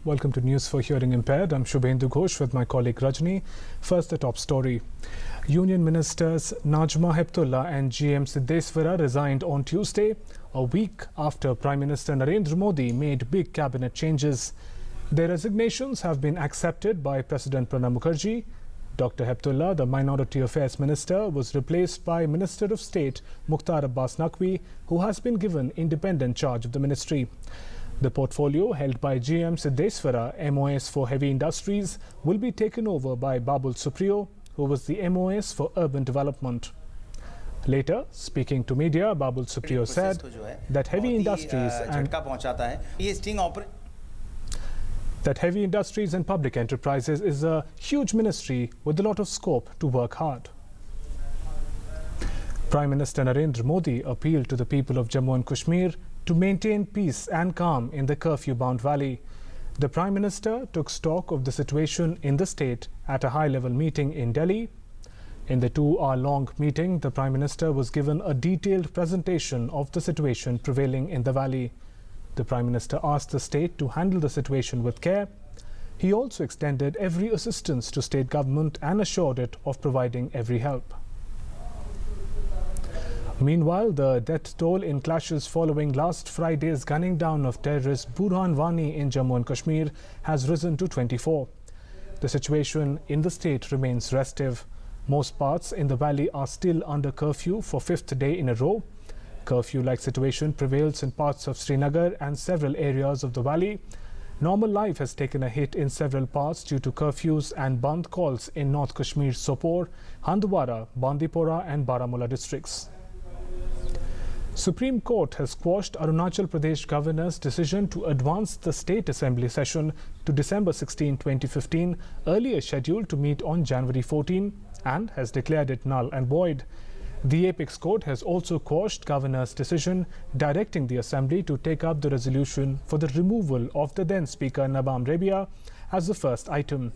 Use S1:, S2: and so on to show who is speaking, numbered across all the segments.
S1: Welcome to News for Hearing Impaired. I'm Shubhendu Ghosh with my colleague Rajni. First, the top story. Union Ministers Najma Heptullah and GM Siddeswara resigned on Tuesday, a week after Prime Minister Narendra Modi made big cabinet changes. Their resignations have been accepted by President Pranab Mukherjee. Dr. Heptullah, the Minority Affairs Minister, was replaced by Minister of State Mukhtar Abbas Naqvi, who has been given independent charge of the ministry. The portfolio held by GM Siddeswara, MOS for Heavy Industries, will be taken over by Babul Supriyo, who was the MOS for Urban Development. Later, speaking to media, Babul Supriyo said that heavy industries and public enterprises is a huge ministry with a lot of scope to work hard. Prime Minister Narendra Modi appealed to the people of Jammu and Kashmir to maintain peace and calm in the curfew-bound valley. The Prime Minister took stock of the situation in the state at a high-level meeting in Delhi. In the 2-hour-long meeting, the Prime Minister was given a detailed presentation of the situation prevailing in the valley. The Prime Minister asked the state to handle the situation with care. He also extended every assistance to state government and assured it of providing every help. Meanwhile, the death toll in clashes following last Friday's gunning down of terrorist Burhan Wani in Jammu and Kashmir has risen to 24. The situation in the state remains restive. Most parts in the valley are still under curfew for 5th day in a row. Curfew-like situation prevails in parts of Srinagar and several areas of the valley. Normal life has taken a hit in several parts due to curfews and Bandh calls in North Kashmir's Sopore, Handwara, Bandipora and Baramulla districts. Supreme Court has quashed Arunachal Pradesh Governor's decision to advance the State Assembly session to December 16, 2015, earlier scheduled to meet on January 14, and has declared it null and void. The Apex Court has also quashed Governor's decision directing the Assembly to take up the resolution for the removal of the then Speaker Nabam Rebia as the first item.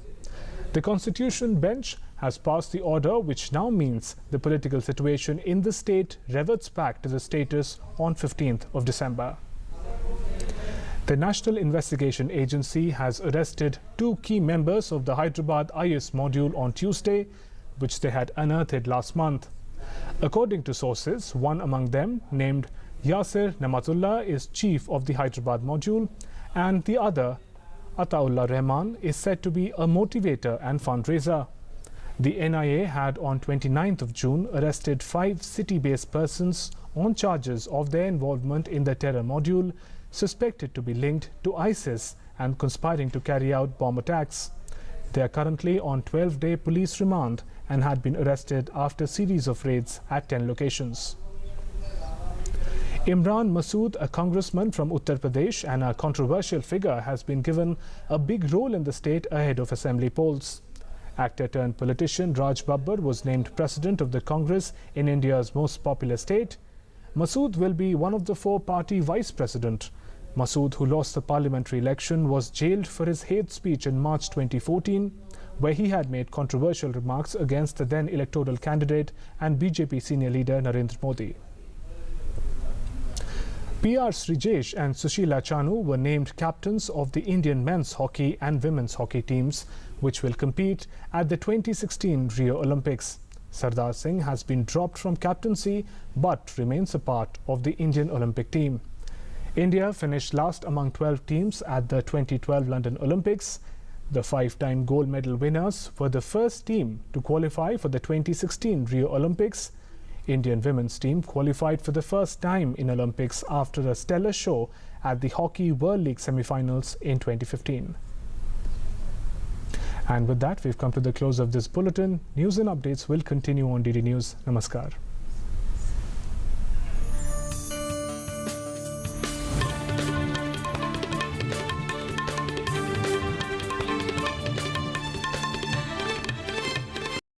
S1: The Constitution Bench has passed the order, which now means the political situation in the state reverts back to the status on 15th of December. The National Investigation Agency has arrested 2 key members of the Hyderabad IS module on Tuesday, which they had unearthed last month. According to sources, one among them, named Yasir Namatullah, is chief of the Hyderabad module, and the other, Ataullah Rahman, is said to be a motivator and fundraiser. The NIA had on 29th of June arrested 5 city-based persons on charges of their involvement in the terror module, suspected to be linked to ISIS and conspiring to carry out bomb attacks. They are currently on 12-day police remand and had been arrested after a series of raids at 10 locations. Imran Masood, a congressman from Uttar Pradesh and a controversial figure, has been given a big role in the state ahead of assembly polls. Actor-turned-politician Raj Babbar was named president of the Congress in India's most popular state. Masood will be one of the 4-party vice president. Masood, who lost the parliamentary election, was jailed for his hate speech in March 2014, where he had made controversial remarks against the then electoral candidate and BJP senior leader Narendra Modi. PR Srijesh and Sushila Chanu were named captains of the Indian men's hockey and women's hockey teams, which will compete at the 2016 Rio Olympics. Sardar Singh has been dropped from captaincy but remains a part of the Indian Olympic team. India finished last among 12 teams at the 2012 London Olympics. The 5-time gold medal winners were the first team to qualify for the 2016 Rio Olympics. Indian women's team qualified for the first time in Olympics after a stellar show at the Hockey World League semi-finals in 2015. And with that, we've come to the close of this bulletin. News and updates will continue on DD News. Namaskar.